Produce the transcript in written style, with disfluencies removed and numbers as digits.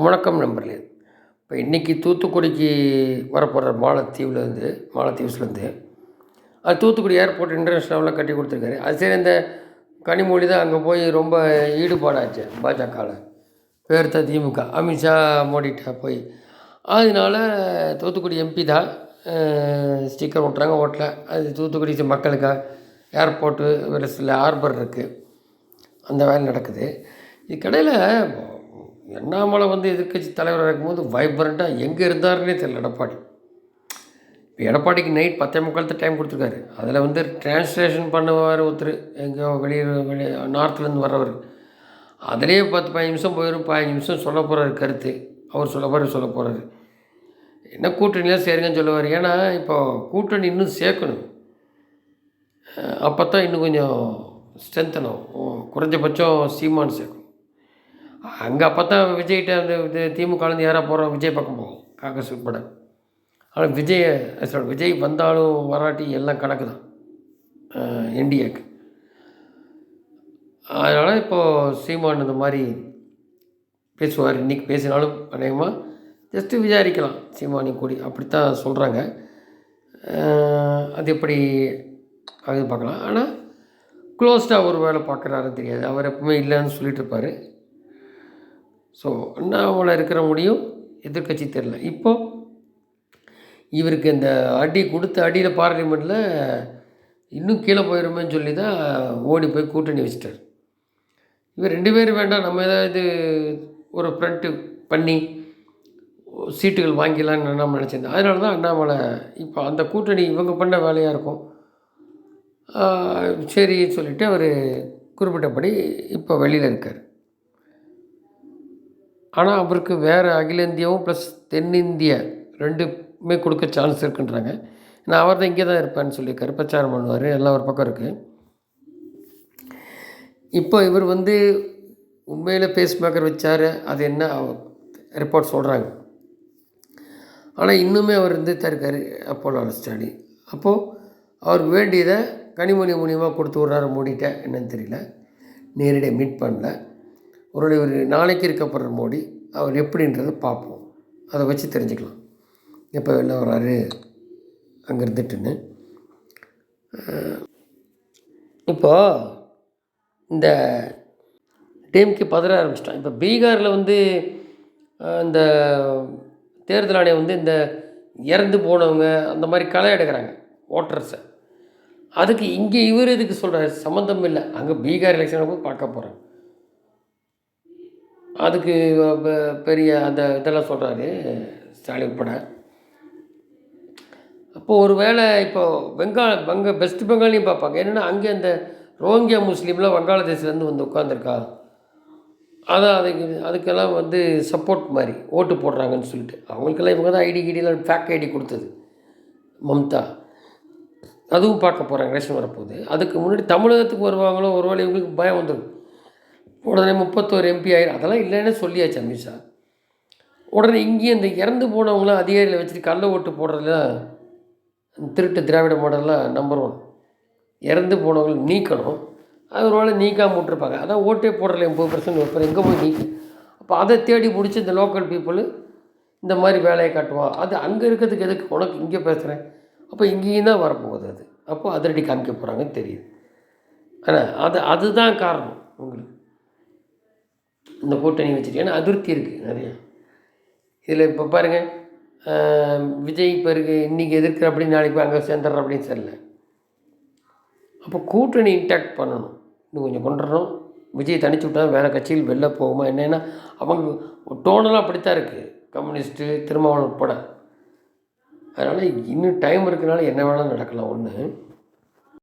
வணக்கம் நண்பர்களே. இப்போ இன்றைக்கி தூத்துக்குடிக்கு வரப்போகிற மாலத்தீவ்ஸ்லேருந்து அது தூத்துக்குடி ஏர்போர்ட் இன்டர்நேஷ்னலில் கட்டி கொடுத்துருக்காரு. அது சரி, இந்த கனிமொழி தான் அங்கே போய் ரொம்ப ஈடுபாடாச்சு பாஜகவில், பேர்த்த திமுக அமித்ஷா மோடிட்ட போய். அதனால தூத்துக்குடி எம்பி தான் ஸ்டிக்கர் ஓட்டுறாங்க. ஓட்டல, அது தூத்துக்குடி மக்களுக்காக ஏர்போர்ட்டு ஒரு சில ஹார்பர் இருக்குது, அந்த வேலை நடக்குது. இதுக்கடையில் அண்ணாமலை எதிர்க்கட்சி தலைவராக இருக்கும்போது வைப்ரண்ட்டாக எங்கே இருந்தாருன்னே தெரியல எடப்பாடி. இப்போ எடப்பாடிக்கு நைட் 10:45 டைம் கொடுத்துருக்காரு. அதில் டிரான்ஸ்லேஷன் பண்ணுவார் ஒருத்தர், எங்கேயோ வெளியே நார்த்துலேருந்து வர்றவர். அதிலே 10-15 நிமிஷம் போயிடும். 15 நிமிஷம் சொல்ல போகிறாரு கருத்து, அவர் சொல்ல போகிறாரு. என்ன கூட்டணிலாம் சேருங்கன்னு சொல்லுவார். ஏன்னா இப்போ கூட்டணி இன்னும் சேர்க்கணும், அப்போ தான் இன்னும் கொஞ்சம் ஸ்ட்ரென்த்தனும். குறைஞ்சபட்சம் சீமான் சேர்க்கணும். அங்கே அப்போ தான் விஜய்கிட்ட அந்த திமுகலேருந்து யாராக போகிறோம், விஜய் பக்கம் போகும், காங்கிரஸ் உட்பட. ஆனால் விஜய் வந்தாலும் வராட்டி எல்லாம் கணக்கு தான் என்டிஏக்கு. அதனால் இப்போது சீமான் இந்த மாதிரி பேசுவார். இன்றைக்கி பேசினாலும் அநேகமாக ஜஸ்ட்டு விசாரிக்கலாம் சீமானி கூடி, அப்படித்தான் சொல்கிறாங்க. அது எப்படி அது பார்க்கலாம். ஆனால் க்ளோஸ்டாக ஒரு வேலை பார்க்குறாருன்னு தெரியாது. அவர் எப்பவுமே இல்லைன்னு சொல்லிட்டு இருப்பார். ஸோ அண்ணாமலை இருக்கிற முடியும் எதிர்கட்சி தெரில. இப்போது இவருக்கு இந்த அடி கொடுத்த அடியில் பார்லிமெண்ட்டில் இன்னும் கீழே போயிடுமேன்னு சொல்லி தான் ஓடி போய் கூட்டணி வச்சிட்டார். இவர் 2 பேரும் வேண்டாம், நம்ம ஏதாவது ஒரு ஃப்ரண்ட்டு பண்ணி சீட்டுகள் வாங்கிடலான்னு நம்ம நினச்சிருந்தேன். அதனால தான் அண்ணாமலை இப்போ அந்த கூட்டணி இவங்க பண்ண வேலையாக இருக்கும் சரி சொல்லிவிட்டு அவர் குறிப்பிட்டபடி இப்போ வெளியில் இருக்கார். ஆனால் அவருக்கு வேறு அகில இந்தியாவும் ப்ளஸ் தென்னிந்திய 2மே கொடுக்க சான்ஸ் இருக்குன்றாங்க. நான் அவர் தான் இங்கே தான் இருப்பேன்னு சொல்லியிருக்காரு, பிரச்சாரம் பண்ணுவார், எல்லாம் ஒரு பக்கம் இருக்குது. இப்போ இவர் உண்மையில் பேஸ் மேக்கர் வச்சார், அது என்ன ரிப்போர்ட் சொல்கிறாங்க. ஆனால் இன்னுமே அவர் தான் இருக்கார் அப்போலோ ஸ்டாலின். அப்போது அவருக்கு வேண்டியதை கனிமொழி மூலியமாக கொடுத்து விட்றாரு. மோடிட்ட என்னன்னு தெரியல, நேரடியாக மீட் பண்ணல. ஒரு நாளைக்கு இருக்கப்படுற மோடி அவர் எப்படின்றத பார்ப்போம், அதை வச்சு தெரிஞ்சுக்கலாம் எப்போ வெளில வர்றாரு அங்கே இருந்துட்டுன்னு. இப்போது இந்த டிஎம்கே பதற ஆரம்பிச்சிட்டான். இப்போ பீகாரில் இந்த தேர்தல் ஆணையம் இந்த இறந்து போனவங்க அந்த மாதிரி களை எடுக்கிறாங்க ஓட்டர்ஸை. அதுக்கு இங்கே இவர் இதுக்கு சொல்கிறார், சம்மந்தம் இல்லை, அங்கே பீகார் எலெக்ஷனை போய் பார்க்க போகிறாங்க. அதுக்கு பெரிய அந்த இதெல்லாம் சொல்கிறாரு ஸ்டாலின் உட்பட. அப்போது ஒரு வேளை இப்போது வெஸ்ட் பெங்காலையும் பார்ப்பாங்க. என்னென்னா அங்கே அந்த ரோஹிங்கியா முஸ்லீம்லாம் வங்காளதேசத்துலேருந்து உட்காந்துருக்கா, அதான் அதுக்கெல்லாம் சப்போர்ட் மாதிரி ஓட்டு போடுறாங்கன்னு சொல்லிட்டு அவங்களுக்கெல்லாம் இவங்க தான் ஐடிலாம் ஃபேக் ஐடி கொடுத்தது மம்தா. அதுவும் பார்க்க போகிறாங்க எலெக்ஷன் வரப்போகுது. அதுக்கு முன்னாடி தமிழகத்துக்கு வருவாங்களோ ஒருவேளை இவங்களுக்கு பயம் வந்துடும். உடனே 31 MP ஆயிரும். அதெல்லாம் இல்லைன்னு சொல்லியாச்சு அமித்ஷா. உடனே இங்கேயும் இந்த இறந்து போனவங்களாம் அதிகாரியில் வச்சுட்டு கள்ள ஓட்டு போடுறதுல திருட்டு திராவிட மாடலில் நம்பர் 1. இறந்து போனவங்களை நீக்கணும். அது ஒரு வேளை நீக்காமல் விட்டுருப்பாங்க. அதான் ஓட்டே போடுறல 80% வைப்பார், எங்கே போய் நீக்கி. அப்போ அதை தேடி பிடிச்சி இந்த லோக்கல் பீப்புள் இந்த மாதிரி வேலையை காட்டுவான். அது அங்கே இருக்கிறதுக்கு எதுக்கு, உனக்கு இங்கே பேசுகிறேன். அப்போ இங்கேயும் தான் வரப்போகுது அது. அப்போது அதிரடி காமிக்க போகிறாங்கன்னு தெரியுது. ஆனால் அதுதான் காரணம் உங்களுக்கு இந்த கூட்டணி வச்சுட்டு. ஏன்னா அதிருப்தி இருக்குது நிறையா இதில். இப்போ பாருங்கள், விஜய் இப்போ இருக்குது, இன்றைக்கி எதிர்க்கிற அப்படின்னு நாளைக்கு அங்கே சேர்ந்துடுற அப்படின்னு சரியில்லை. அப்போ கூட்டணி இன்டாக்ட் பண்ணணும், இன்னும் கொஞ்சம் கொண்டுறணும். விஜய் தனிச்சு விட்டால் வேறு கட்சியில் வெளில போகுமா என்னென்னா அவங்க டோனெல்லாம் அப்படித்தான் இருக்குது, கம்யூனிஸ்ட்டு திருமாவளவன் உட்பட. அதனால் இன்னும் டைம் இருக்கிறனால என்ன வேணாலும் நடக்கலாம். ஒன்று